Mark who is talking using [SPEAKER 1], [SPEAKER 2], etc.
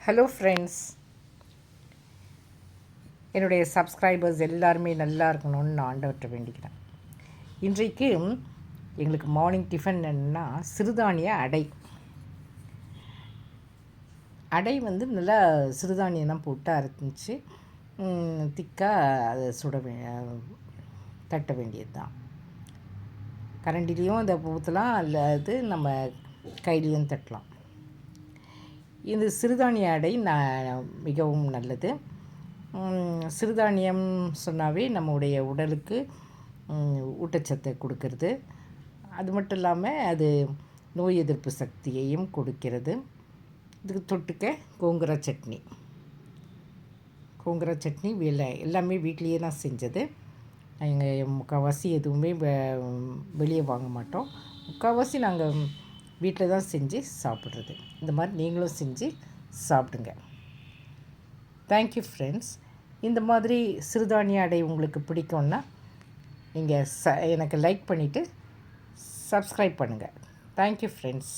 [SPEAKER 1] Hello friends, என்னுடைய subscribers எல்லாருமே நல்லா இருக்கணும்னு நான் ஆண்டவர்கிட்ட வேண்டிக்கிறேன். இன்றைக்கு எங்களுக்கு மார்னிங் டிஃபன் என்னென்னா சிறுதானிய அடை. அடை வந்து நல்லா சிறுதானியம் தான் போட்டு அரைச்சி திக்காக அதை தட்ட வேண்டியது தான். கரண்டிலையும் அதை ஊற்றலாம், அல்லது நம்ம கையிலையும் தட்டலாம். இந்த சிறுதானிய அடை மிகவும் நல்லது. சிறுதானியம் சொன்னாவே நம்முடைய உடலுக்கு ஊட்டச்சத்தை கொடுக்கறது. அது மட்டும் இல்லாமல் அது நோய் எதிர்ப்பு சக்தியையும் கொடுக்கிறது. இதுக்கு தொட்டுக்க கோங்குரா சட்னி. கோங்குரா சட்னி எல்லாமே வீட்லேயே தான் செஞ்சது. எங்கள் முக்கால்வாசி எதுவுமே வெளியே வாங்க மாட்டோம். முக்கால்வாசி நாங்கள் வீட்டில் தான் செஞ்சு சாப்பிட்றது. இந்த மாதிரி நீங்களும் செஞ்சு சாப்பிடுங்க. Thank you friends. இந்த மாதிரி சிறுதானிய அடை உங்களுக்கு பிடிக்கும்னா நீங்கள் எனக்கு லைக் பண்ணிவிட்டு சப்ஸ்கிரைப் பண்ணுங்கள். Thank you friends.